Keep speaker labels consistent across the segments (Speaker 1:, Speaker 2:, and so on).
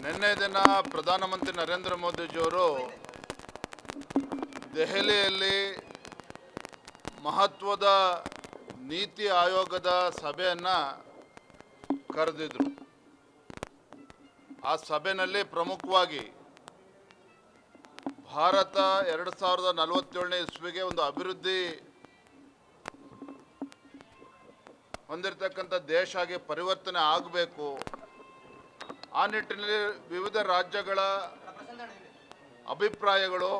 Speaker 1: ನಿನ್ನೆ ದಿನ ಪ್ರಧಾನಮಂತ್ರಿ ನರೇಂದ್ರ ಮೋದಿಜಿಯವರು ದೆಹಲಿಯಲ್ಲಿ ಮಹತ್ವದ ನೀತಿ ಆಯೋಗದ ಸಭೆಯನ್ನು ಕರೆದಿದ್ರು. ಆ ಸಭೆಯಲ್ಲಿ ಪ್ರಮುಖವಾಗಿ ಭಾರತ 2047ನೇ ಇಸ್ವಿಗೆ ಒಂದು ಅಭಿವೃದ್ಧಿ ಹೊಂದಿರತಕ್ಕಂಥ ದೇಶ ಆಗಿ ಪರಿವರ್ತನೆ ಆಗಬೇಕು. ಆ ನಿಟ್ಟಿನಲ್ಲಿ ವಿವಿಧ ರಾಜ್ಯಗಳ ಅಭಿಪ್ರಾಯಗಳು,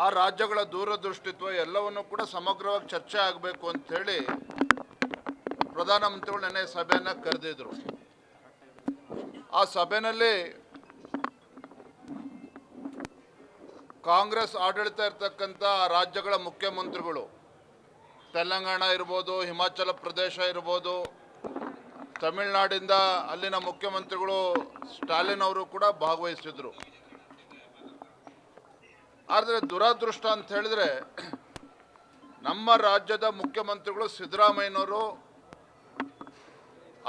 Speaker 1: ಆ ರಾಜ್ಯಗಳ ದೂರದೃಷ್ಟಿತ್ವ ಎಲ್ಲವನ್ನು ಕೂಡ ಸಮಗ್ರವಾಗಿ ಚರ್ಚೆ ಆಗಬೇಕು ಅಂಥೇಳಿ ಪ್ರಧಾನಮಂತ್ರಿಗಳು ನೆನ್ನೆ ಸಭೆಯನ್ನು ಕರೆದಿದ್ರು. ಆ ಸಭೆಯಲ್ಲಿ ಕಾಂಗ್ರೆಸ್ ಆಡಳಿತ ಇರತಕ್ಕಂಥ ರಾಜ್ಯಗಳ ಮುಖ್ಯಮಂತ್ರಿಗಳು, ತೆಲಂಗಾಣ ಇರ್ಬೋದು, ಹಿಮಾಚಲ ಪ್ರದೇಶ ಇರ್ಬೋದು, ತಮಿಳುನಾಡಿಂದ ಅಲ್ಲಿನ ಮುಖ್ಯಮಂತ್ರಿಗಳು ಸ್ಟಾಲಿನ್ ಅವರು ಕೂಡ ಭಾಗವಹಿಸಿದ್ರು. ಆದರೆ ದುರದೃಷ್ಟ ಅಂತ ಹೇಳಿದ್ರೆ, ನಮ್ಮ ರಾಜ್ಯದ ಮುಖ್ಯಮಂತ್ರಿಗಳು ಸಿದ್ದರಾಮಯ್ಯನವರು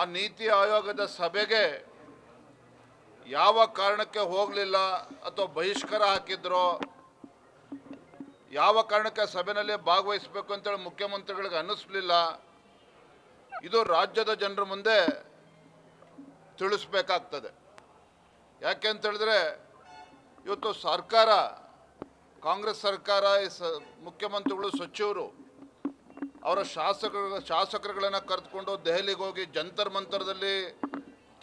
Speaker 1: ಆ ನೀತಿ ಆಯೋಗದ ಸಭೆಗೆ ಯಾವ ಕಾರಣಕ್ಕೆ ಹೋಗಲಿಲ್ಲ ಅಥವಾ ಬಹಿಷ್ಕಾರ ಹಾಕಿದ್ರೋ, ಯಾವ ಕಾರಣಕ್ಕೆ ಸಭೆಯಲ್ಲಿ ಭಾಗವಹಿಸಬೇಕು ಅಂತೇಳಿ ಮುಖ್ಯಮಂತ್ರಿಗಳಿಗೆ ಅನ್ನಿಸ್ಲಿಲ್ಲ. ಇದು ರಾಜ್ಯದ ಜನರ ಮುಂದೆ ತಿಳಿಸ್ಬೇಕಾಗ್ತದೆ. ಯಾಕೆ ಅಂತ ಹೇಳಿದ್ರೆ, ಇವತ್ತು ಸರ್ಕಾರ, ಕಾಂಗ್ರೆಸ್ ಸರ್ಕಾರ, ಮುಖ್ಯಮಂತ್ರಿಗಳು, ಸಚಿವರು ಅವರ ಶಾಸಕರುಗಳನ್ನು ಕರೆದುಕೊಂಡು ದೆಹಲಿಗೆ ಹೋಗಿ ಜಂತರ್ ಮಂತರದಲ್ಲಿ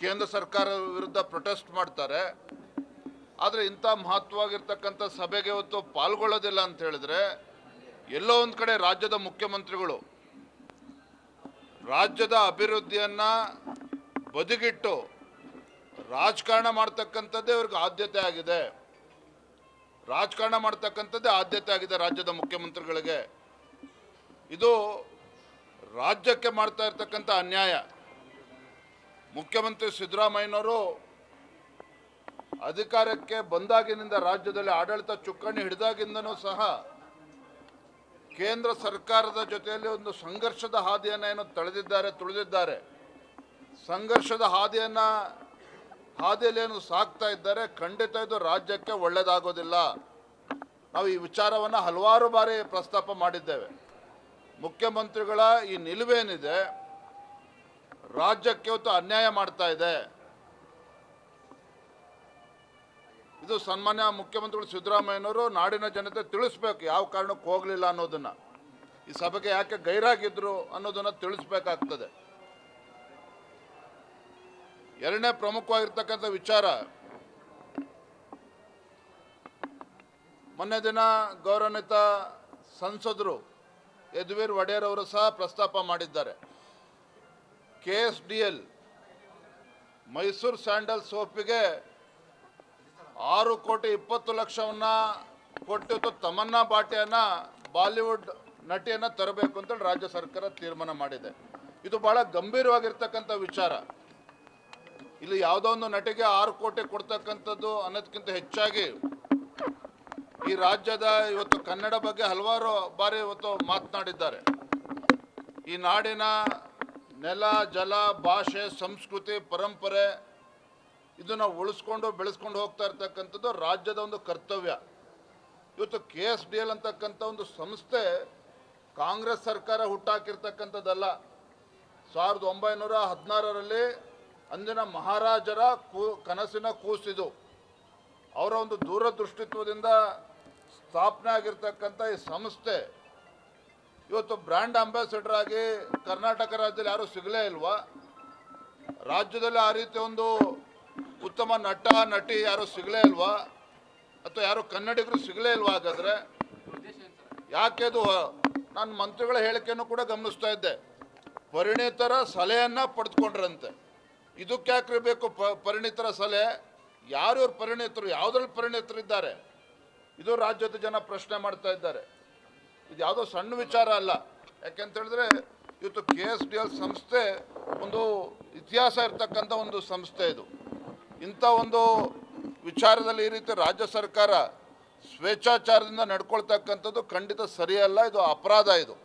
Speaker 1: ಕೇಂದ್ರ ಸರ್ಕಾರ ವಿರುದ್ಧ ಪ್ರೊಟೆಸ್ಟ್ ಮಾಡ್ತಾರೆ. ಆದರೆ ಇಂಥ ಮಹತ್ವವಾಗಿರ್ತಕ್ಕಂಥ ಸಭೆಗೆ ಇವತ್ತು ಪಾಲ್ಗೊಳ್ಳೋದಿಲ್ಲ ಅಂತ ಹೇಳಿದ್ರೆ, ಎಲ್ಲೋ ಒಂದು ಕಡೆ ರಾಜ್ಯದ ಮುಖ್ಯಮಂತ್ರಿಗಳು ರಾಜ್ಯದ ಅಭಿವೃದ್ಧಿಯನ್ನು ಬದಿಗಿಟ್ಟು ರಾಜಕಾರಣ ಮಾಡ್ತಕ್ಕಂಥದ್ದೇ ಇವ್ರಿಗೆ ಆದ್ಯತೆ ಆಗಿದೆ. ರಾಜಕಾರಣ ಮಾಡ್ತಕ್ಕಂಥದ್ದೇ ಆದ್ಯತೆ ಆಗಿದೆ ರಾಜ್ಯದ ಮುಖ್ಯಮಂತ್ರಿಗಳಿಗೆ. ಇದು ರಾಜ್ಯಕ್ಕೆ ಮಾಡ್ತಾ ಇರ್ತಕ್ಕಂಥ ಅನ್ಯಾಯ. ಮುಖ್ಯಮಂತ್ರಿ ಸಿದ್ದರಾಮಯ್ಯನವರು ಅಧಿಕಾರಕ್ಕೆ ಬಂದಾಗಿನಿಂದ ರಾಜ್ಯದಲ್ಲಿ ಆಡಳಿತ ಚುಕ್ಕಾಣಿ ಹಿಡಿದಾಗಿಂದನೂ ಸಹ ಕೇಂದ್ರ ಸರ್ಕಾರದ ಜೊತೆಯಲ್ಲಿ ಒಂದು ಸಂಘರ್ಷದ ಹಾದಿಯನ್ನು ಏನು ತುಳಿದಿದ್ದಾರೆ. ಸಂಘರ್ಷದ ಹಾದಿಯಲ್ಲಿ ಏನು ಸಾಕ್ತಾ ಇದ್ದಾರೆ. ಖಂಡಿತ ಇದು ರಾಜ್ಯಕ್ಕೆ ಒಳ್ಳೆಯದಾಗೋದಿಲ್ಲ. ನಾವು ಈ ವಿಚಾರವನ್ನು ಹಲವಾರು ಬಾರಿ ಪ್ರಸ್ತಾಪ ಮಾಡಿದ್ದೇವೆ. ಮುಖ್ಯಮಂತ್ರಿಗಳ ಈ ನಿಲುವೇನಿದೆ ರಾಜ್ಯಕ್ಕೆ ಇವತ್ತು ಅನ್ಯಾಯ ಮಾಡ್ತಾ ಇದೆ. ಇದು ಸನ್ಮಾನ್ಯ ಮುಖ್ಯಮಂತ್ರಿಗಳು ಸಿದ್ದರಾಮಯ್ಯನವರು ನಾಡಿನ ಜನತೆ ತಿಳಿಸ್ಬೇಕು, ಯಾವ ಕಾರಣಕ್ಕೆ ಹೋಗಲಿಲ್ಲ ಅನ್ನೋದನ್ನು, ಈ ಸಭೆಗೆ ಯಾಕೆ ಗೈರಾಗಿದ್ರು ಅನ್ನೋದನ್ನು ತಿಳಿಸ್ಬೇಕಾಗ್ತದೆ. ಎರಡನೇ ಪ್ರಮುಖವಾಗಿರ್ತಕ್ಕಂಥ ವಿಚಾರ, ಮೊನ್ನೆ ದಿನ ಗೌರವಾನ್ವಿತ ಸಂಸದರು ಯದುವೀರ್ ಒಡೆಯರ್ ಅವರು ಸಹ ಪ್ರಸ್ತಾಪ ಮಾಡಿದ್ದಾರೆ. KSDL ಮೈಸೂರು ಸ್ಯಾಂಡಲ್ ಸೋಪಿಗೆ 6,20,00,000 ಕೊಟ್ಟು ತಮನ್ನಾ ಭಾಟಿಯನ್ನು ಬಾಲಿವುಡ್ ನಟಿಯನ್ನು ತರಬೇಕು ಅಂತೇಳಿ ರಾಜ್ಯ ಸರ್ಕಾರ ತೀರ್ಮಾನ ಮಾಡಿದೆ. ಇದು ಬಹಳ ಗಂಭೀರವಾಗಿರ್ತಕ್ಕಂಥ ವಿಚಾರ. ಇಲ್ಲಿ ಯಾವುದೋ ಒಂದು ನಟಿಗೆ 6 ಕೋಟಿ ಕೊಡ್ತಕ್ಕಂಥದ್ದು ಅನ್ನೋದಕ್ಕಿಂತ ಹೆಚ್ಚಾಗಿ ಈ ರಾಜ್ಯದ ಇವತ್ತು ಕನ್ನಡ ಬಗ್ಗೆ ಹಲವಾರು ಬಾರಿ ಇವತ್ತು ಮಾತನಾಡಿದ್ದಾರೆ. ಈ ನಾಡಿನ ನೆಲ, ಜಲ, ಭಾಷೆ, ಸಂಸ್ಕೃತಿ, ಪರಂಪರೆ ಇದನ್ನು ಉಳಿಸ್ಕೊಂಡು ಬೆಳೆಸ್ಕೊಂಡು ಹೋಗ್ತಾ ಇರ್ತಕ್ಕಂಥದ್ದು ರಾಜ್ಯದ ಒಂದು ಕರ್ತವ್ಯ. ಇವತ್ತು KSDL ಅಂತಕ್ಕಂಥ ಒಂದು ಸಂಸ್ಥೆ ಕಾಂಗ್ರೆಸ್ ಸರ್ಕಾರ ಹುಟ್ಟಾಕಿರ್ತಕ್ಕಂಥದ್ದಲ್ಲ. 1916ರಲ್ಲಿ ಅಂದಿನ ಮಹಾರಾಜರ ಕನಸಿನ ಕೂಸಿದು. ಅವರ ಒಂದು ದೂರದೃಷ್ಟಿತ್ವದಿಂದ ಸ್ಥಾಪನೆ ಆಗಿರ್ತಕ್ಕಂಥ ಈ ಸಂಸ್ಥೆ ಇವತ್ತು ಬ್ರ್ಯಾಂಡ್ ಅಂಬಾಸಿಡರ್ ಆಗಿ ಕರ್ನಾಟಕ ರಾಜ್ಯದಲ್ಲಿ ಯಾರೂ ಸಿಗಲೇ ಇಲ್ವಾ? ರಾಜ್ಯದಲ್ಲಿ ಆ ರೀತಿ ಒಂದು ಉತ್ತಮ ನಟ, ನಟಿ ಯಾರೂ ಸಿಗಲೇ ಇಲ್ವಾ? ಅಥವಾ ಯಾರು ಕನ್ನಡಿಗರು ಸಿಗಲೇ ಇಲ್ವಾ? ಹಾಗಾದರೆ ಯಾಕೆ ಅದು? ನಾನು ಮಂತ್ರಿಗಳ ಹೇಳಿಕೆಯನ್ನು ಕೂಡ ಗಮನಿಸ್ತಾ ಇದ್ದೆ. ಪರಿಣಿತರ ಸಲಹೆಯನ್ನು ಪಡೆದುಕೊಂಡ್ರಂತೆ. ಇದಕ್ಕೆ ಯಾಕ್ರಿ ಬೇಕು ಪರಿಣಿತರ ಸಲಹೆ? ಯಾರು ಇವ್ರು ಪರಿಣಿತರು? ಯಾವುದ್ರಲ್ಲಿ ಪರಿಣಿತರಿದ್ದಾರೆ? ಇದು ರಾಜ್ಯದ ಜನ ಪ್ರಶ್ನೆ ಮಾಡ್ತಾ ಇದ್ದಾರೆ. ಇದು ಯಾವುದೋ ಸಣ್ಣ ವಿಚಾರ ಅಲ್ಲ. ಯಾಕೆಂತ ಹೇಳಿದ್ರೆ, ಇವತ್ತು KSDL ಸಂಸ್ಥೆ ಒಂದು ಇತಿಹಾಸ ಇರ್ತಕ್ಕಂಥ ಒಂದು ಸಂಸ್ಥೆ. ಇದು ಇಂಥ ಒಂದು ವಿಚಾರದಲ್ಲಿ ಈ ರೀತಿ ರಾಜ್ಯ ಸರ್ಕಾರ ಸ್ವೇಚ್ಛಾಚಾರದಿಂದ ನಡ್ಕೊಳ್ತಕ್ಕಂಥದ್ದು ಖಂಡಿತ ಸರಿಯಲ್ಲ. ಇದು ಅಪರಾಧ. ಇದು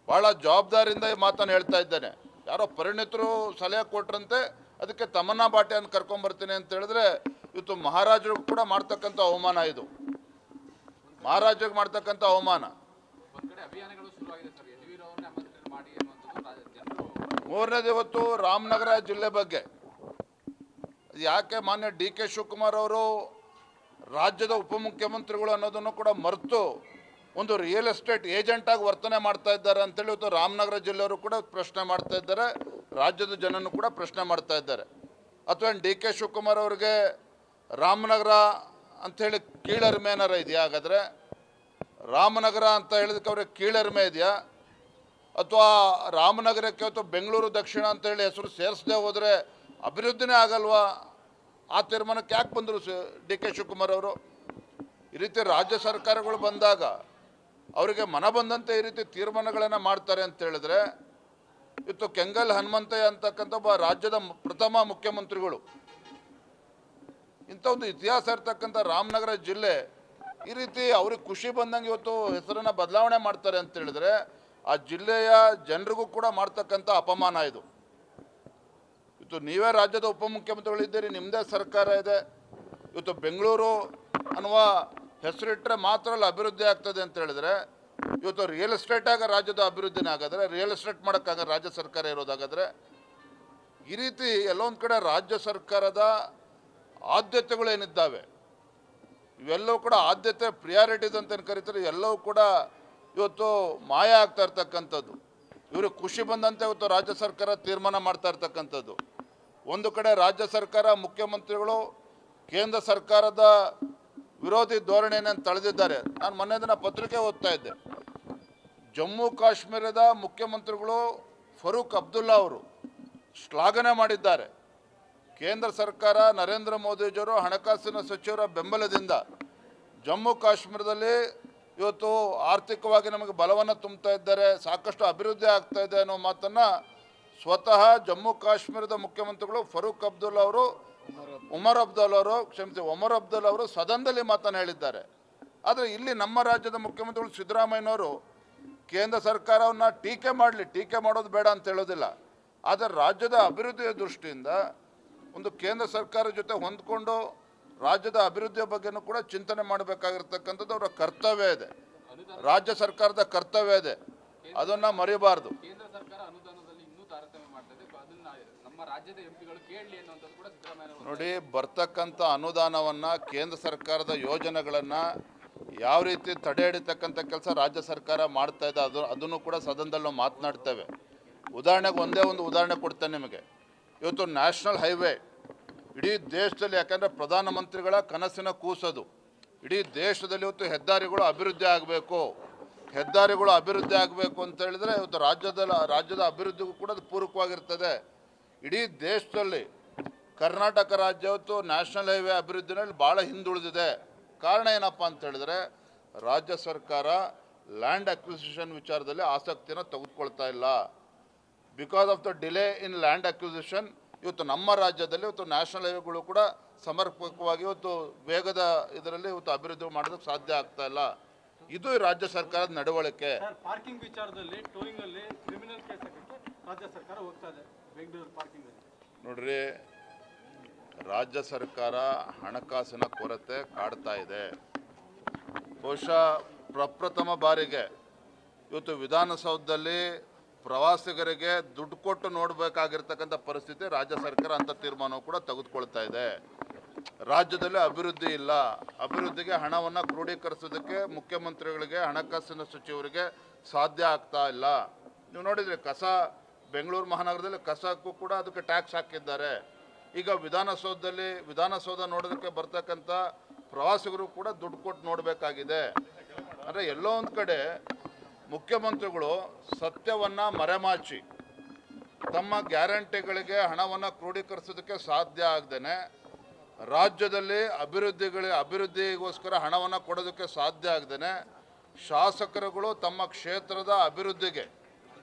Speaker 1: ಭಾಳ ಜವಾಬ್ದಾರಿಯಿಂದ ಈ ಮಾತನ್ನು ಹೇಳ್ತಾ ಇದ್ದೇನೆ. ಯಾರೋ ಪರಿಣಿತರು ಸಲಹೆ ಕೊಟ್ರಂತೆ, ಅದಕ್ಕೆ ತಮನ್ನಾ ಭಾಟಿಯನ್ನು ಕರ್ಕೊಂಬರ್ತೀನಿ ಅಂತ ಹೇಳಿದ್ರೆ ಇವತ್ತು ಮಹಾರಾಜರಿಗೂ ಕೂಡ ಮಾಡ್ತಕ್ಕಂಥ ಅವಮಾನ ಇದು, ಮಹಾರಾಜರಿಗೆ ಮಾಡ್ತಕ್ಕಂಥ ಅವಮಾನ. ಮೂರನೇದು ಇವತ್ತು ರಾಮನಗರ ಜಿಲ್ಲೆ ಬಗ್ಗೆ ಯಾಕೆ ಮಾನ್ಯ ಡಿ ಕೆ ಶಿವಕುಮಾರ್ ಅವರು ರಾಜ್ಯದ ಉಪಮುಖ್ಯಮಂತ್ರಿಗಳು ಅನ್ನೋದನ್ನು ಕೂಡ ಮರೆತು ಒಂದು ರಿಯಲ್ ಎಸ್ಟೇಟ್ ಏಜೆಂಟಾಗಿ ವರ್ತನೆ ಮಾಡ್ತಾ ಇದ್ದಾರೆ ಅಂತೇಳಿ ಇವತ್ತು ರಾಮನಗರ ಜಿಲ್ಲೆಯವರು ಕೂಡ ಪ್ರಶ್ನೆ ಮಾಡ್ತಾ ಇದ್ದಾರೆ, ರಾಜ್ಯದ ಜನನು ಕೂಡ ಪ್ರಶ್ನೆ ಮಾಡ್ತಾ ಇದ್ದಾರೆ. ಅಥವಾ ಡಿ ಕೆ ಶಿವಕುಮಾರ್ ಅವರಿಗೆ ರಾಮನಗರ ಅಂಥೇಳಿ ಕೀಳರಿಮೆ ಏನಾರ ಇದೆಯಾ? ಹಾಗಾದರೆ ರಾಮನಗರ ಅಂತ ಹೇಳಿದಕ್ಕೆ ಅವ್ರಿಗೆ ಕೀಳರಿಮೆ ಇದೆಯಾ? ಅಥವಾ ರಾಮನಗರಕ್ಕೆ ಅಥವಾ ಬೆಂಗಳೂರು ದಕ್ಷಿಣ ಅಂತೇಳಿ ಹೆಸರು ಸೇರಿಸದೆ ಹೋದರೆ ಅಭಿವೃದ್ಧಿನೇ ಆಗಲ್ವಾ? ಆ ತೀರ್ಮಾನಕ್ಕೆ ಯಾಕೆ ಬಂದರು ಡಿ ಕೆ ಶಿವಕುಮಾರ್ ಅವರು? ಈ ರೀತಿ ರಾಜ್ಯ ಸರ್ಕಾರಗಳು ಬಂದಾಗ ಅವರಿಗೆ ಮನ ಬಂದಂತೆ ಈ ರೀತಿ ತೀರ್ಮಾನಗಳನ್ನು ಮಾಡ್ತಾರೆ ಅಂತ ಹೇಳಿದ್ರೆ, ಇವತ್ತು ಕೆಂಗಲ್ ಹನುಮಂತಯ್ಯ ಅಂತಕ್ಕಂಥ ಒಬ್ಬ ರಾಜ್ಯದ ಪ್ರಥಮ ಮುಖ್ಯಮಂತ್ರಿಗಳು, ಇಂಥ ಒಂದು ಇತಿಹಾಸ ಇರ್ತಕ್ಕಂಥ ರಾಮನಗರ ಜಿಲ್ಲೆ ಈ ರೀತಿ ಅವ್ರಿಗೆ ಖುಷಿ ಬಂದಂಗೆ ಇವತ್ತು ಹೆಸರನ್ನು ಬದಲಾವಣೆ ಮಾಡ್ತಾರೆ ಅಂತ ಹೇಳಿದ್ರೆ ಆ ಜಿಲ್ಲೆಯ ಜನರಿಗೂ ಕೂಡ ಮಾಡ್ತಕ್ಕಂಥ ಅಪಮಾನ ಇದು. ಇವತ್ತು ನೀವೇ ರಾಜ್ಯದ ಉಪಮುಖ್ಯಮಂತ್ರಿಗಳಿದ್ದೀರಿ, ನಿಮ್ಮದೇ ಸರ್ಕಾರ ಇದೆ. ಇವತ್ತು ಬೆಂಗಳೂರು ಅನ್ನುವ ಹೆಸರಿಟ್ಟರೆ ಮಾತ್ರ ಅಲ್ಲಿ ಅಭಿವೃದ್ಧಿ ಆಗ್ತದೆ ಅಂತ ಹೇಳಿದ್ರೆ, ಇವತ್ತು ರಿಯಲ್ ಎಸ್ಟೇಟಾಗ ರಾಜ್ಯದ ಅಭಿವೃದ್ಧಿನೇ ಆಗಾದರೆ, ರಿಯಲ್ ಎಸ್ಟೇಟ್ ಮಾಡೋಕ್ಕಾಗ ರಾಜ್ಯ ಸರ್ಕಾರ ಇರೋದಾಗಾದರೆ, ಈ ರೀತಿ ಎಲ್ಲೊಂದು ಕಡೆ ರಾಜ್ಯ ಸರ್ಕಾರದ ಆದ್ಯತೆಗಳೇನಿದ್ದಾವೆ ಇವೆಲ್ಲವೂ ಕೂಡ ಆದ್ಯತೆ ಪ್ರಿಯಾರಿಟೀಸ್ ಅಂತ ಏನು ಕರೀತಾರೆ, ಎಲ್ಲವೂ ಕೂಡ ಇವತ್ತು ಮಾಯ ಆಗ್ತಾ ಇರ್ತಕ್ಕಂಥದ್ದು. ಇವರು ಖುಷಿ ಬಂದಂತೆ ಇವತ್ತು ರಾಜ್ಯ ಸರ್ಕಾರ ತೀರ್ಮಾನ ಮಾಡ್ತಾ ಇರ್ತಕ್ಕಂಥದ್ದು. ಒಂದು ಕಡೆ ರಾಜ್ಯ ಸರ್ಕಾರ ಮುಖ್ಯಮಂತ್ರಿಗಳು ಕೇಂದ್ರ ಸರ್ಕಾರದ ವಿರೋಧಿ ಧೋರಣೆಯನ್ನು ತಳೆದಿದ್ದಾರೆ. ನಾನು ಮೊನ್ನೆ ದಿನ ಪತ್ರಿಕೆ ಓದ್ತಾ ಇದ್ದೆ, ಜಮ್ಮು ಕಾಶ್ಮೀರದ ಮುಖ್ಯಮಂತ್ರಿಗಳು ಫರೂಕ್ ಅಬ್ದುಲ್ಲಾ ಅವರು ಶ್ಲಾಘನೆ ಮಾಡಿದ್ದಾರೆ. ಕೇಂದ್ರ ಸರ್ಕಾರ ನರೇಂದ್ರ ಮೋದಿಜಿಯವರು ಹಣಕಾಸಿನ ಸಚಿವರ ಬೆಂಬಲದಿಂದ ಜಮ್ಮು ಕಾಶ್ಮೀರದಲ್ಲಿ ಇವತ್ತು ಆರ್ಥಿಕವಾಗಿ ನಮಗೆ ಬಲವನ್ನು ತುಂಬುತ್ತಾ ಇದ್ದಾರೆ, ಸಾಕಷ್ಟು ಅಭಿವೃದ್ಧಿ ಆಗ್ತಾ ಇದೆ ಅನ್ನೋ ಮಾತನ್ನು ಸ್ವತಃ ಜಮ್ಮು ಕಾಶ್ಮೀರದ ಮುಖ್ಯಮಂತ್ರಿಗಳು ಫರೂಕ್ ಅಬ್ದುಲ್ಲಾ ಅವರು ಒಮರ್ ಅಬ್ದುಲ್ಲಾ ಅವರು ಸದನದಲ್ಲಿ ಮಾತನ್ನು ಹೇಳಿದ್ದಾರೆ. ಆದರೆ ಇಲ್ಲಿ ನಮ್ಮ ರಾಜ್ಯದ ಮುಖ್ಯಮಂತ್ರಿಗಳು ಸಿದ್ದರಾಮಯ್ಯನವರು ಕೇಂದ್ರ ಸರ್ಕಾರವನ್ನು ಟೀಕೆ ಮಾಡೋದು ಬೇಡ ಅಂತ ಹೇಳೋದಿಲ್ಲ, ಆದರೆ ರಾಜ್ಯದ ಅಭಿವೃದ್ಧಿಯ ದೃಷ್ಟಿಯಿಂದ ಒಂದು ಕೇಂದ್ರ ಸರ್ಕಾರ ಜೊತೆ ಹೊಂದ್ಕೊಂಡು ರಾಜ್ಯದ ಅಭಿವೃದ್ಧಿಯ ಬಗ್ಗೆನೂ ಕೂಡ ಚಿಂತನೆ ಮಾಡಬೇಕಾಗಿರ್ತಕ್ಕಂಥದ್ದು ಅವರ ಕರ್ತವ್ಯ ಇದೆ, ರಾಜ್ಯ ಸರ್ಕಾರದ ಕರ್ತವ್ಯ ಇದೆ, ಅದನ್ನು ಮರಿಬಾರ್ದು.
Speaker 2: ಕೇಂದ್ರ ಸರ್ಕಾರ ಅನುದಾನದಲ್ಲಿ ಇನ್ನೂ ತಾರತಮ್ಯ ಮಾಡ್ತದೆ, ಅದನ್ನ ನಮ್ಮ ರಾಜ್ಯದ ಎಂಪಿಗಳು ಕೇಳಲಿ ಅನ್ನೋದು ಕೂಡ ಸಿದ್ದರಾಮಯ್ಯ
Speaker 1: ನೋಡಿ. ಬರ್ತಕ್ಕಂಥ ಅನುದಾನವನ್ನು ಕೇಂದ್ರ ಸರ್ಕಾರದ ಯೋಜನೆಗಳನ್ನು ಯಾವ ರೀತಿ ತಡೆ ಹಿಡಿತಕ್ಕಂಥ ಕೆಲಸ ರಾಜ್ಯ ಸರ್ಕಾರ ಮಾಡ್ತಾ ಇದೆ ಅದನ್ನು ಕೂಡ ಸದನದಲ್ಲಿ ನಾವು ಮಾತನಾಡ್ತೇವೆ. ಉದಾಹರಣೆಗೆ ಒಂದೇ ಒಂದು ಉದಾಹರಣೆ ಕೊಡ್ತೇನೆ ನಿಮಗೆ. ಇವತ್ತು ನ್ಯಾಷನಲ್ ಹೈವೇ ಇಡೀ ದೇಶದಲ್ಲಿ, ಯಾಕಂದರೆ ಪ್ರಧಾನಮಂತ್ರಿಗಳ ಕನಸಿನ ಕೂಸದು, ಇಡೀ ದೇಶದಲ್ಲಿ ಇವತ್ತು ಹೆದ್ದಾರಿಗಳು ಅಭಿವೃದ್ಧಿ ಆಗಬೇಕು ಅಂತ ಹೇಳಿದರೆ ಇವತ್ತು ರಾಜ್ಯದ ಅಭಿವೃದ್ಧಿಗೂ ಕೂಡ ಅದು ಪೂರಕವಾಗಿರ್ತದೆ. ಇಡೀ ದೇಶದಲ್ಲಿ ಕರ್ನಾಟಕ ರಾಜ್ಯ ಇವತ್ತು ನ್ಯಾಷನಲ್ ಹೈವೇ ಅಭಿವೃದ್ಧಿನಲ್ಲಿ ಭಾಳ ಹಿಂದುಳಿದಿದೆ. ಕಾರಣ ಏನಪ್ಪ ಅಂತ ಹೇಳಿದ್ರೆ, ರಾಜ್ಯ ಸರ್ಕಾರ ಲ್ಯಾಂಡ್ ಅಕ್ವಿಸಿಷನ್ ವಿಚಾರದಲ್ಲಿ ಆಸಕ್ತಿಯನ್ನು ತೆಗೆದುಕೊಳ್ತಾ ಇಲ್ಲ. Because of the delay in land acquisition ಇವತ್ತು ನಮ್ಮ ರಾಜ್ಯದಲ್ಲಿ ಇವತ್ತು ನ್ಯಾಷನಲ್ ಹೈವೇಗಳು ಕೂಡ ಸಮರ್ಪಕವಾಗಿ ಇವತ್ತು ವೇಗದ ಇದರಲ್ಲಿ ಇವತ್ತು ಅಭಿವೃದ್ಧಿ ಮಾಡೋದಕ್ಕೆ ಸಾಧ್ಯ ಆಗ್ತಾ ಇಲ್ಲ. ಇದು ರಾಜ್ಯ ಸರ್ಕಾರದ ನಡವಳಿಕೆ.
Speaker 3: ಪಾರ್ಕಿಂಗ್ ವಿಚಾರದಲ್ಲಿ ಟೋಯಿಂಗ್ ಅಲ್ಲಿ ಕ್ರಿಮಿನಲ್ ಕೇಸ್ ಹಾಕಕ್ಕೆ ರಾಜ್ಯ ಸರ್ಕಾರ ಹೋಗ್ತಾ ಇದೆ ಬೆಂಗಳೂರು ಪಾರ್ಕಿಂಗ್ ಅಲ್ಲಿ.
Speaker 1: ನೋಡ್ರಿ, ರಾಜ್ಯ ಸರ್ಕಾರ ಹಣಕಾಸಿನ ಕೊರತೆ ಕಾಡ್ತಾ ಇದೆ. ಬಹುಶಃ ಪ್ರಪ್ರಥಮ ಬಾರಿಗೆ ಇವತ್ತು ವಿಧಾನಸೌಧದಲ್ಲಿ ಪ್ರವಾಸಿಗರಿಗೆ ದುಡ್ಡು ಕೊಟ್ಟು ನೋಡಬೇಕಾಗಿರ್ತಕ್ಕಂಥ ಪರಿಸ್ಥಿತಿ ರಾಜ್ಯ ಸರ್ಕಾರ ಅಂಥ ತೀರ್ಮಾನವು ಕೂಡ ತೆಗೆದುಕೊಳ್ತಾ ಇದೆ. ರಾಜ್ಯದಲ್ಲಿ ಅಭಿವೃದ್ಧಿ ಇಲ್ಲ, ಅಭಿವೃದ್ಧಿಗೆ ಹಣವನ್ನು ಕ್ರೋಢೀಕರಿಸೋದಕ್ಕೆ ಮುಖ್ಯಮಂತ್ರಿಗಳಿಗೆ ಹಣಕಾಸಿನ ಸಚಿವರಿಗೆ ಸಾಧ್ಯ ಆಗ್ತಾ ಇಲ್ಲ. ನೀವು ನೋಡಿದರೆ ಬೆಂಗಳೂರು ಮಹಾನಗರದಲ್ಲಿ ಕಸಕ್ಕೂ ಕೂಡ ಅದಕ್ಕೆ ಟ್ಯಾಕ್ಸ್ ಹಾಕಿದ್ದಾರೆ. ಈಗ ವಿಧಾನಸೌಧ ನೋಡೋದಕ್ಕೆ ಬರ್ತಕ್ಕಂಥ ಪ್ರವಾಸಿಗರು ಕೂಡ ದುಡ್ಡು ಕೊಟ್ಟು ನೋಡಬೇಕಾಗಿದೆ. ಅಂದರೆ ಎಲ್ಲೋ ಒಂದು ಕಡೆ ಮುಖ್ಯಮಂತ್ರಿಗಳು ಸತ್ಯವನ್ನು ಮರೆಮಾಚಿ ತಮ್ಮ ಗ್ಯಾರಂಟಿಗಳಿಗೆ ಹಣವನ್ನು ಕ್ರೋಢೀಕರಿಸೋದಕ್ಕೆ ಸಾಧ್ಯ ಆಗದೇನೆ, ರಾಜ್ಯದಲ್ಲಿ ಅಭಿವೃದ್ಧಿಗೋಸ್ಕರ ಹಣವನ್ನು ಕೊಡೋದಕ್ಕೆ ಸಾಧ್ಯ ಆಗದೇನೆ, ಶಾಸಕರುಗಳು ತಮ್ಮ ಕ್ಷೇತ್ರದ ಅಭಿವೃದ್ಧಿಗೆ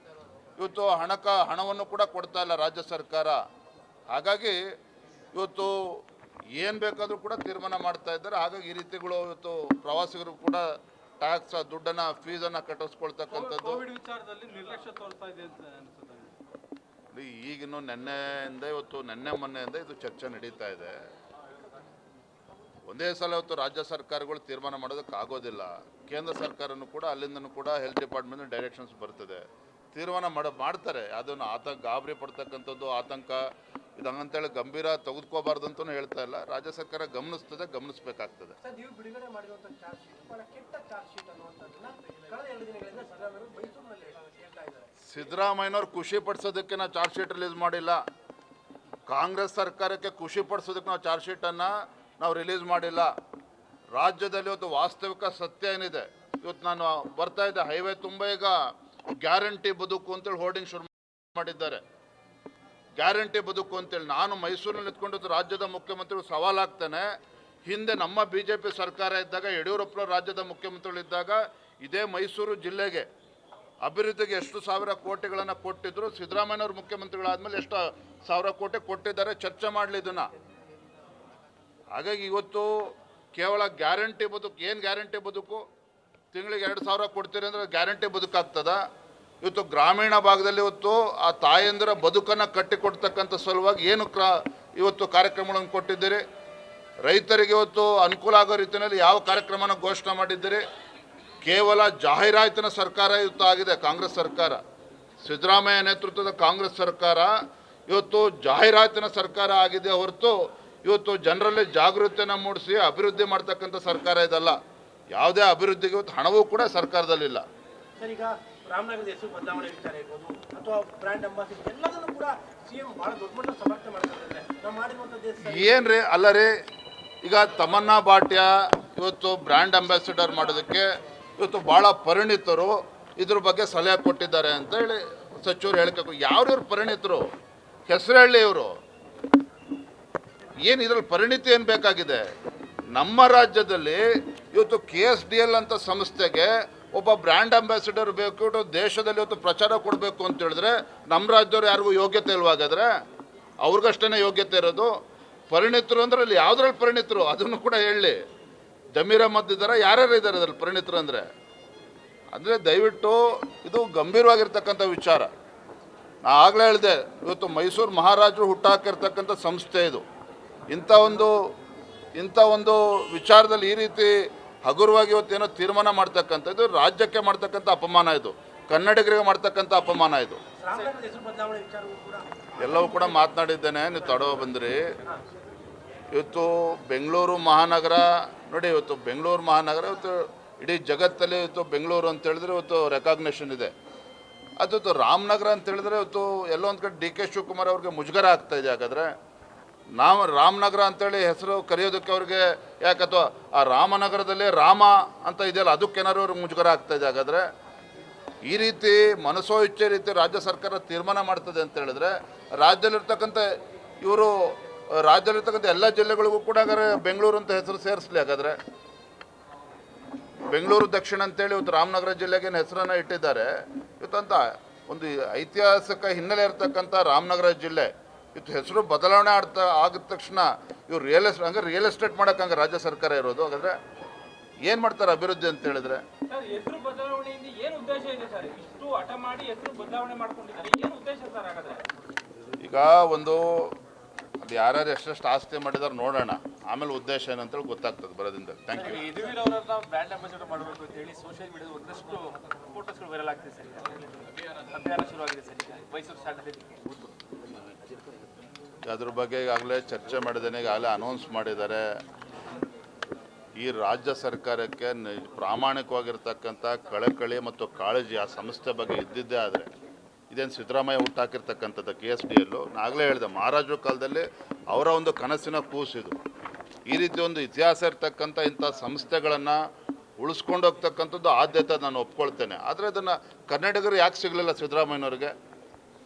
Speaker 1: ಇವತ್ತು ಹಣವನ್ನು ಕೂಡ ಕೊಡ್ತಾ ಇಲ್ಲ ರಾಜ್ಯ ಸರ್ಕಾರ. ಹಾಗಾಗಿ ಇವತ್ತು ಏನು ಬೇಕಾದರೂ ಕೂಡ ತೀರ್ಮಾನ ಮಾಡ್ತಾ ಇದ್ದಾರೆ. ಹಾಗಾಗಿ ಈ ರೀತಿಗಳು ಇವತ್ತು ಪ್ರವಾಸಿಗರು ಕೂಡ ಟ್ಯಾಕ್ಸ್ ಫೀಸನ್ನು ಕಟ್ಟಿಸ್ಕೊಳ್ತಕ್ಕಂಥದ್ದು.
Speaker 3: ಕೋವಿಡ್ ವಿಚಾರದಲ್ಲಿ ನಿರ್ಲಕ್ಷ್ಯ ತೋರ್ತಾ ಇದೆ ಅಂತ ಅನ್ಸುತ್ತೆ.
Speaker 1: ಈಗಿನ್ನು ನೆನ್ನೆಯಿಂದ ಇವತ್ತು ನೆನ್ನೆ ಮೊನ್ನೆಯಿಂದ ಇದು ಚರ್ಚೆ ನಡೀತಾ ಇದೆ. ಒಂದೇ ಸಲ ಇವತ್ತು ರಾಜ್ಯ ಸರ್ಕಾರಗಳು ತೀರ್ಮಾನ ಮಾಡೋದಕ್ಕಾಗೋದಿಲ್ಲ. ಕೇಂದ್ರ ಸರ್ಕಾರನೂ ಕೂಡ ಅಲ್ಲಿಂದನೂ ಕೂಡ ಹೆಲ್ತ್ ಡಿಪಾರ್ಟ್ಮೆಂಟ್ ಡೈರೆಕ್ಷನ್ಸ್ ಬರ್ತದೆ, ತೀರ್ಮಾನ ಮಾಡ್ತಾರೆ. ಅದನ್ನು ಆತಂಕ ಗಾಬರಿ ಪಡ್ತಕ್ಕಂಥದ್ದು ಆತಂಕ ಇದು ಹಂಗಂತೇಳಿ ಗಂಭೀರ ತೆಗೆದುಕೋಬಾರ್ದು ಅಂತಲೂ ಹೇಳ್ತಾ ಇಲ್ಲ. ರಾಜ್ಯ ಸರ್ಕಾರ ಗಮನಿಸ್ತದೆ, ಗಮನಿಸಬೇಕಾಗ್ತದೆ.
Speaker 4: ನೀವು ಬಿಡುಗಡೆ ಮಾಡಿರುವಂಥ ಚಾರ್ಜ್ ಶೀಟ್ ಬಹಳ ಕೆಟ್ಟ ಚಾರ್ಜ್ ಶೀಟ್ ಅನ್ನುವಂಥದ್ದನ್ನ ಕಳೆದ 2 ದಿನಗಳಿಂದ ಸಿದ್ದರಾಮಯ್ಯ ಮೈಸೂರಿನಲ್ಲಿ ಹೇಳ್ತಾ ಇದ್ದಾರೆ.
Speaker 1: ಸಿದ್ದರಾಮಯ್ಯನವ್ರು ಖುಷಿ ಪಡಿಸೋದಕ್ಕೆ ನಾವು ಚಾರ್ಜ್ ಶೀಟ್ ರಿಲೀಸ್ ಮಾಡಿಲ್ಲ. ಕಾಂಗ್ರೆಸ್ ಸರ್ಕಾರಕ್ಕೆ ಖುಷಿ ಪಡಿಸೋದಕ್ಕೆ ನಾವು ಚಾರ್ಜ್ ಶೀಟನ್ನು ನಾವು ರಿಲೀಸ್ ಮಾಡಿಲ್ಲ. ರಾಜ್ಯದಲ್ಲಿ ಇವತ್ತು ವಾಸ್ತವಿಕ ಸತ್ಯ ಏನಿದೆ, ಇವತ್ತು ನಾನು ಬರ್ತಾ ಇದ್ದೆ ಹೈವೇ ತುಂಬ ಈಗ ಗ್ಯಾರಂಟಿ ಬದುಕು ಅಂತೇಳಿ ಹೋರ್ಡಿಂಗ್ ಶುರು ಮಾಡಿದ್ದಾರೆ. ಗ್ಯಾರಂಟಿ ಬದುಕು ಅಂತೇಳಿ ನಾನು ಮೈಸೂರಿನಲ್ಲಿ ನಿಂತ್ಕೊಂಡು ರಾಜ್ಯದ ಮುಖ್ಯಮಂತ್ರಿಗಳು ಸವಾಲಾಗ್ತಾನೆ. ಹಿಂದೆ ನಮ್ಮ BJP ಸರ್ಕಾರ ಇದ್ದಾಗ, ಯಡಿಯೂರಪ್ಪ ರಾಜ್ಯದ ಮುಖ್ಯಮಂತ್ರಿಗಳಿದ್ದಾಗ ಇದೇ ಮೈಸೂರು ಜಿಲ್ಲೆಗೆ ಅಭಿವೃದ್ಧಿಗೆ ಎಷ್ಟು ಸಾವಿರ ಕೋಟಿಗಳನ್ನು ಕೊಟ್ಟಿದ್ರು. ಸಿದ್ದರಾಮಯ್ಯನವ್ರು ಮುಖ್ಯಮಂತ್ರಿಗಳಾದಮೇಲೆ ಎಷ್ಟು ಸಾವಿರ ಕೋಟಿ ಕೊಟ್ಟಿದ್ದಾರೆ, ಚರ್ಚೆ ಮಾಡಲಿ ಇದನ್ನು. ಹಾಗಾಗಿ ಇವತ್ತು ಕೇವಲ ಗ್ಯಾರಂಟಿ ಬದುಕು, ಏನು ಗ್ಯಾರಂಟಿ ಬದುಕು? ತಿಂಗಳಿಗೆ 2,000 ಕೊಡ್ತೀರಿ ಅಂದರೆ ಗ್ಯಾರಂಟಿ ಬದುಕಾಗ್ತದ? ಇವತ್ತು ಗ್ರಾಮೀಣ ಭಾಗದಲ್ಲಿ ಇವತ್ತು ಆ ತಾಯಂದಿರ ಬದುಕನ್ನು ಕಟ್ಟಿಕೊಡ್ತಕ್ಕಂಥ ಸಲುವಾಗಿ ಏನು ಇವತ್ತು ಕಾರ್ಯಕ್ರಮಗಳನ್ನು ಕೊಟ್ಟಿದ್ದೀರಿ? ರೈತರಿಗೆ ಇವತ್ತು ಅನುಕೂಲ ಆಗೋ ರೀತಿಯಲ್ಲಿ ಯಾವ ಕಾರ್ಯಕ್ರಮನ ಘೋಷಣೆ ಮಾಡಿದ್ದೀರಿ? ಕೇವಲ ಜಾಹೀರಾತಿನ ಸರ್ಕಾರ ಇವತ್ತು ಆಗಿದೆ ಕಾಂಗ್ರೆಸ್ ಸರ್ಕಾರ. ಸಿದ್ದರಾಮಯ್ಯ ನೇತೃತ್ವದ ಕಾಂಗ್ರೆಸ್ ಸರ್ಕಾರ ಇವತ್ತು ಜಾಹೀರಾತಿನ ಸರ್ಕಾರ ಆಗಿದೆ ಹೊರತು ಇವತ್ತು ಜನರಲ್ಲಿ ಜಾಗೃತಿಯನ್ನು ಮೂಡಿಸಿ ಅಭಿವೃದ್ಧಿ ಮಾಡ್ತಕ್ಕಂಥ ಸರ್ಕಾರ ಇದಲ್ಲ. ಯಾವುದೇ ಅಭಿವೃದ್ಧಿಗೆ ಇವತ್ತು ಹಣವೂ ಕೂಡ ಸರ್ಕಾರದಲ್ಲಿಲ್ಲ.
Speaker 4: ಸರ್, ಈಗ ರಾಮನಗರದ ಹೆಸರು ಬದಲಾವಣೆ ವಿಚಾರ ಇರ್ಬೋದು ಅಥವಾ ಬ್ರ್ಯಾಂಡ್ ಅಂಬಾಸಿಡರ್ ಎಲ್ಲದನ್ನು ಕೂಡ CM ಬಹಳ ದೊಡ್ಡ ಮಟ್ಟ ಸಮರ್ಥನೆ ಮಾಡ್ತಾರೆ. ನಾವು ಮಾಡಿರುವಂಥದ್ದು
Speaker 1: ಏನ್ರಿ? ಅಲ್ಲ ರೀ, ಈಗ ತಮನ್ನಾ ಭಾಟ್ಯ ಇವತ್ತು ಬ್ರ್ಯಾಂಡ್ ಅಂಬಾಸಿಡರ್ ಮಾಡೋದಕ್ಕೆ ಇವತ್ತು ಭಾಳ ಪರಿಣಿತರು ಇದ್ರ ಬಗ್ಗೆ ಸಲಹೆ ಕೊಟ್ಟಿದ್ದಾರೆ ಅಂತ ಹೇಳಿ ಸಚಿವರು ಹೇಳ್ಬೇಕು. ಯಾವ್ಯಾವ್ರು ಪರಿಣಿತರು? ಹೆಸರು ಹೇಳಿ ಇವರು. ಏನು ಇದರಲ್ಲಿ ಪರಿಣಿತಿ ಏನು ಬೇಕಾಗಿದೆ? ನಮ್ಮ ರಾಜ್ಯದಲ್ಲಿ ಇವತ್ತು KSDL ಅಂತ ಸಂಸ್ಥೆಗೆ ಒಬ್ಬ ಬ್ರ್ಯಾಂಡ್ ಅಂಬಾಸಿಡರ್ ಬೇಕು, ದೇಶದಲ್ಲಿ ಇವತ್ತು ಪ್ರಚಾರ ಕೊಡಬೇಕು ಅಂತ ಹೇಳಿದ್ರೆ ನಮ್ಮ ರಾಜ್ಯದವ್ರು ಯಾರಿಗೂ ಯೋಗ್ಯತೆ ಇಲ್ವಾಗಾದ್ರೆ? ಅವ್ರಿಗಷ್ಟೇ ಯೋಗ್ಯತೆ ಇರೋದು. ಪರಿಣಿತರು ಅಂದ್ರೆ ಅಲ್ಲಿ ಯಾವುದ್ರಲ್ಲಿ ಪರಿಣಿತರು ಅದನ್ನು ಕೂಡ ಹೇಳಿ. ಜಮೀರ್ ಅಹ್ಮದ್ ಇದ್ದಾರೆ, ಯಾರ್ಯಾರು ಇದ್ದಾರೆ ಅದ್ರಲ್ಲಿ ಪರಿಣಿತರು ಅಂದರೆ ದಯವಿಟ್ಟು ಇದು ಗಂಭೀರವಾಗಿರ್ತಕ್ಕಂಥ ವಿಚಾರ. ನಾ ಆಗಲೇ ಹೇಳಿದೆ, ಇವತ್ತು ಮೈಸೂರು ಮಹಾರಾಜರು ಹುಟ್ಟಾಕಿರ್ತಕ್ಕಂಥ ಸಂಸ್ಥೆ ಇದು. ಇಂಥ ಒಂದು ವಿಚಾರದಲ್ಲಿ ಈ ರೀತಿ ಹಗುರವಾಗಿ ಇವತ್ತೇನೋ ತೀರ್ಮಾನ ಮಾಡ್ತಕ್ಕಂಥದ್ದು ರಾಜ್ಯಕ್ಕೆ ಮಾಡ್ತಕ್ಕಂಥ ಅಪಮಾನ, ಇದು ಕನ್ನಡಿಗರಿಗೆ ಮಾಡ್ತಕ್ಕಂಥ ಅಪಮಾನ. ಇದು
Speaker 4: ರಾಮನಗರದ ಹೆಸರು ಬದಲಾವಣೆ ವಿಚಾರವೂ ಕೂಡ
Speaker 1: ಎಲ್ಲವೂ ಕೂಡ ಮಾತನಾಡಿದ್ದೇನೆ, ನೀವು ತಡವ ಬಂದ್ರಿ. ಇವತ್ತು ಬೆಂಗಳೂರು ಮಹಾನಗರ ನೋಡಿ, ಇವತ್ತು ಬೆಂಗಳೂರು ಮಹಾನಗರ ಇವತ್ತು ಇಡೀ ಜಗತ್ತಲ್ಲಿ ಇವತ್ತು ಬೆಂಗಳೂರು ಅಂತ ಹೇಳಿದ್ರೆ ಇವತ್ತು ರೆಕಾಗ್ನೇಷನ್ ಇದೆ. ಅದು ರಾಮನಗರ ಅಂತ ಹೇಳಿದ್ರೆ ಇವತ್ತು ಎಲ್ಲೋ ಒಂದು ಕಡೆ DK ಶಿವಕುಮಾರ್ ಅವ್ರಿಗೆ ಮುಜುಗರ ಆಗ್ತಾ ಇದೆ. ಹಾಗಾದರೆ ನಾವು ರಾಮನಗರ ಅಂತೇಳಿ ಹೆಸರು ಕರೆಯೋದಕ್ಕೆ ಅವ್ರಿಗೆ ಯಾಕೆ, ಅಥವಾ ಆ ರಾಮನಗರದಲ್ಲಿ ರಾಮ ಅಂತ ಇದೆಯಲ್ಲ ಅದಕ್ಕೇನಾದ್ರು ಅವ್ರಿಗೆ ಮುಜುಗರ ಆಗ್ತಾ ಇದೆ? ಹಾಗಾದರೆ ಈ ರೀತಿ ಮನಸೋ ಇಚ್ಛೆ ರೀತಿ ರಾಜ್ಯ ಸರ್ಕಾರ ತೀರ್ಮಾನ ಮಾಡ್ತದೆ ಅಂತ ಹೇಳಿದ್ರೆ ರಾಜ್ಯದಲ್ಲಿರ್ತಕ್ಕಂಥ ಎಲ್ಲ ಜಿಲ್ಲೆಗಳಿಗೂ ಕೂಡ ಹಾಗಾದ್ರೆ ಬೆಂಗಳೂರು ಅಂತ ಹೆಸರು ಸೇರಿಸ್ಲಿ. ಹಾಗಾದರೆ ಬೆಂಗಳೂರು ದಕ್ಷಿಣ ಅಂತೇಳಿ ಇವತ್ತು ರಾಮನಗರ ಜಿಲ್ಲೆಗೆ ಹೆಸರನ್ನು ಇಟ್ಟಿದ್ದಾರೆ. ಇವತ್ತಂತ ಒಂದು ಐತಿಹಾಸಿಕ ಹಿನ್ನೆಲೆ ಇರ್ತಕ್ಕಂಥ ರಾಮನಗರ ಜಿಲ್ಲೆ ಇವತ್ತು ಹೆಸರು ಬದಲಾವಣೆ ಆಗಿದ ತಕ್ಷಣ ಇವ್ರು ರಿಯಲ್ ಎಸ್ಟೇಟ್ ಮಾಡೋಕ್ಕಂಗೆ ರಾಜ್ಯ ಸರ್ಕಾರ ಇರೋದು. ಹಾಗಾದರೆ ಏನು ಮಾಡ್ತಾರೆ ಅಭಿವೃದ್ಧಿ ಅಂತ ಹೇಳಿದ್ರೆ?
Speaker 5: ಹೆಸರು ಬದಲಾವಣೆಯಿಂದ ಏನು ಉದ್ದೇಶ ಇದೆ ಸರ್? ಇಷ್ಟು ಹಠ ಮಾಡಿ ಹೆಸರು ಬದಲಾವಣೆ ಮಾಡ್ಕೊಂಡಿದ್ದಾರೆ, ಏನು ಉದ್ದೇಶ ಸರ್ ಹಾಗಾದ್ರೆ?
Speaker 1: ಈಗ ಒಂದು ಅದು ಯಾರ್ಯಾರು ಎಷ್ಟೆಷ್ಟು ಆಸ್ತಿ ಮಾಡಿದಾರೆ ನೋಡೋಣ, ಆಮೇಲೆ ಉದ್ದೇಶ ಏನಂತೇಳಿ ಗೊತ್ತಾಗ್ತದೆ ಬರೋದ್ರಿಂದ. Thank you.
Speaker 5: ಯದುವೀರ್ ಅವರನ್ನ ಬ್ರ್ಯಾಂಡ್ ಅಂಬಾಸಿಡರ್ ಮಾಡಬೇಕು ಅಂತ ಹೇಳಿ ಸೋಷಿಯಲ್ ಮೀಡಿಯಾದ ಒಂದಷ್ಟು ಫೋಟೋಸ್ಗಳು ವೈರಲ್ ಆಗ್ತಿದೆ ಸರ್. ಅಭಿಯಾನ ಶುರುವಾಗಿದೆ ಸರ್ ಮೈಸೂರು ಸ್ಟಾರ್ಟ್.
Speaker 1: ಅದ್ರ ಬಗ್ಗೆ ಈಗಾಗಲೇ ಚರ್ಚೆ ಮಾಡಿದ್ದೇನೆ, ಈಗಾಗಲೇ ಅನೌನ್ಸ್ ಮಾಡಿದ್ದಾರೆ. ಈ ರಾಜ್ಯ ಸರ್ಕಾರಕ್ಕೆ ಪ್ರಾಮಾಣಿಕವಾಗಿರ್ತಕ್ಕಂಥ ಕಳಕಳಿ ಮತ್ತು ಕಾಳಜಿ ಆ ಸಂಸ್ಥೆ ಬಗ್ಗೆ ಇದ್ದಿದ್ದೇ ಆದರೆ ಇದೇನು ಸಿದ್ದರಾಮಯ್ಯ ಹುಟ್ಟಾಕಿರ್ತಕ್ಕಂಥದ್ದು KSDL. ನಾಗಲೇ ಹೇಳಿದೆ, ಮಹಾರಾಜರ ಕಾಲದಲ್ಲಿ ಅವರ ಒಂದು ಕನಸಿನ ಕೂಸಿದು. ಈ ರೀತಿ ಒಂದು ಇತಿಹಾಸ ಇರ್ತಕ್ಕಂಥ ಇಂಥ ಸಂಸ್ಥೆಗಳನ್ನು ಉಳಿಸ್ಕೊಂಡು ಹೋಗ್ತಕ್ಕಂಥದ್ದು ಆದ್ಯತೆ ನಾನು ಒಪ್ಕೊಳ್ತೇನೆ. ಆದರೆ ಅದನ್ನು ಕನ್ನಡಿಗರು ಯಾಕೆ ಸಿಗಲಿಲ್ಲ ಸಿದ್ದರಾಮಯ್ಯನವ್ರಿಗೆ?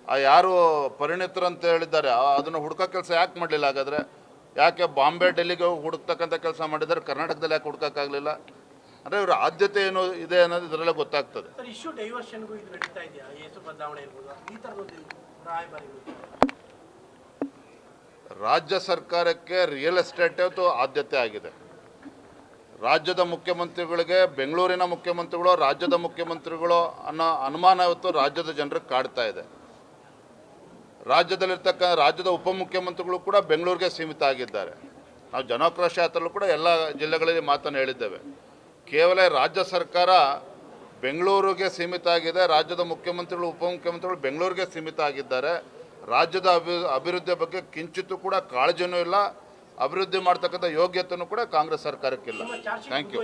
Speaker 1: ಆ ಯಾರು ಪರಿಣಿತರು ಅಂತ ಹೇಳಿದ್ದಾರೆ ಅದನ್ನು ಹುಡುಕೋ ಕೆಲಸ ಯಾಕೆ ಮಾಡಲಿಲ್ಲ? ಹಾಗಾದರೆ ಯಾಕೆ ಬಾಂಬೆ ಡೆಲ್ಲಿಗೆ ಹೋಗಿ ಹುಡುಕ್ತಕ್ಕಂಥ ಕೆಲಸ ಮಾಡಿದ್ದಾರೆ, ಕರ್ನಾಟಕದಲ್ಲಿ ಯಾಕೆ ಹುಡುಕೋಕ್ಕಾಗಲಿಲ್ಲ? ಅಂದರೆ ಇವ್ರ ಆದ್ಯತೆ ಏನು ಇದೆ ಅನ್ನೋದು ಇದರಲ್ಲೇ ಗೊತ್ತಾಗ್ತದೆ.
Speaker 4: ಸರ್, ಇಶ್ಯೂ ಡೈವರ್ಷನ್ಗೂ ಇದು ನಡೀತಾ ಇದೆಯಾ? ಹೆಸರು ಬದಲಾವಣೆ ಇರ್ಬೋದು, ಈ ಥರದೊಂದು ರಾಯಭಾರಿಗಳು.
Speaker 1: ರಾಜ್ಯ ಸರ್ಕಾರಕ್ಕೆ ರಿಯಲ್ ಎಸ್ಟೇಟ್ ಇವತ್ತು ಆದ್ಯತೆ ಆಗಿದೆ. ರಾಜ್ಯದ ಮುಖ್ಯಮಂತ್ರಿಗಳಿಗೆ ಬೆಂಗಳೂರಿನ ಮುಖ್ಯಮಂತ್ರಿಗಳು ರಾಜ್ಯದ ಮುಖ್ಯಮಂತ್ರಿಗಳು ಅನ್ನೋ ಅನುಮಾನ ಇವತ್ತು ರಾಜ್ಯದ ಜನರಿಗೆ ಕಾಡ್ತಾ ಇದೆ. ರಾಜ್ಯದ ಉಪಮುಖ್ಯಮಂತ್ರಿಗಳು ಕೂಡ ಬೆಂಗಳೂರಿಗೆ ಸೀಮಿತ ಆಗಿದ್ದಾರೆ. ನಾವು ಜನೋಕ್ರಾಶ ಯಾತ್ರೆಯಲ್ಲೂ ಕೂಡ ಎಲ್ಲ ಜಿಲ್ಲೆಗಳಲ್ಲಿ ಮಾತನ್ನು ಹೇಳಿದ್ದೇವೆ. ಕೇವಲ ರಾಜ್ಯ ಸರ್ಕಾರ ಬೆಂಗಳೂರಿಗೆ ಸೀಮಿತ ಆಗಿದೆ, ರಾಜ್ಯದ ಮುಖ್ಯಮಂತ್ರಿಗಳು ಉಪಮುಖ್ಯಮಂತ್ರಿಗಳು ಬೆಂಗಳೂರಿಗೆ ಸೀಮಿತ ಆಗಿದ್ದಾರೆ. ರಾಜ್ಯದ ಅಭಿವೃದ್ಧಿಯ ಬಗ್ಗೆ ಕಿಂಚಿತ್ತೂ ಕೂಡ ಕಾಳಜಿನೂ ಇಲ್ಲ, ಅಭಿವೃದ್ಧಿ ಮಾಡ್ತಕ್ಕಂಥ ಯೋಗ್ಯತೆಯೂ ಕೂಡ ಕಾಂಗ್ರೆಸ್ ಸರ್ಕಾರಕ್ಕಿಲ್ಲ. Thank you.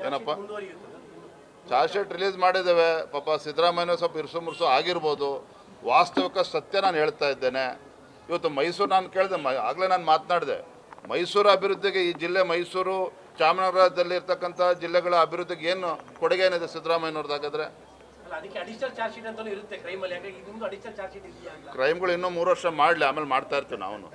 Speaker 1: ಏನಪ್ಪ ಚಾರ್ಜ್ ಶೀಟ್ ರಿಲೀಸ್ ಮಾಡಿದ್ದೇವೆ. ಪಾಪ ಸಿದ್ದರಾಮಯ್ಯ ಸ್ವಲ್ಪ ಇರ್ಸು ಮುರ್ಸು ಆಗಿರ್ಬೋದು. ವಾಸ್ತವಿಕ ಸತ್ಯ ನಾನು ಹೇಳ್ತಾ ಇದ್ದೇನೆ. ಇವತ್ತು ಮೈಸೂರು ನಾನು ಕೇಳಿದೆ, ಆಗಲೇ ನಾನು ಮಾತನಾಡಿದೆ, ಮೈಸೂರು ಅಭಿವೃದ್ಧಿಗೆ ಈ ಜಿಲ್ಲೆ ಮೈಸೂರು ಚಾಮರಾಜನಗರದಲ್ಲಿ ಇರ್ತಕ್ಕಂಥ ಜಿಲ್ಲೆಗಳ ಅಭಿವೃದ್ಧಿಗೆ ಏನು ಕೊಡುಗೆ ಏನಿದೆ ಸಿದ್ದರಾಮಯ್ಯನವ್ರದ್ದಾಗಾದ್ರೆ?
Speaker 4: ಅದಕ್ಕೆ ಅಡಿಷನಲ್ ಚಾರ್ಜ್ ಶೀಟ್ ಅಂತಲೂ ಇರುತ್ತೆ ಕ್ರೈಮಲ್ಲಿ. ಹಾಗಾಗಿ ನಿಮ್ದು ಅಡಿಷನಲ್ ಚಾರ್ಜ್ ಶೀಟ್ ಇದೆಯಾ ಅಂತ.
Speaker 1: ಕ್ರೈಮ್ಗಳು ಇನ್ನೂ 3 ವರ್ಷ ಮಾಡಲಿ, ಆಮೇಲೆ ಮಾಡ್ತಾ ಇರ್ತೀವಿ ನಾವು.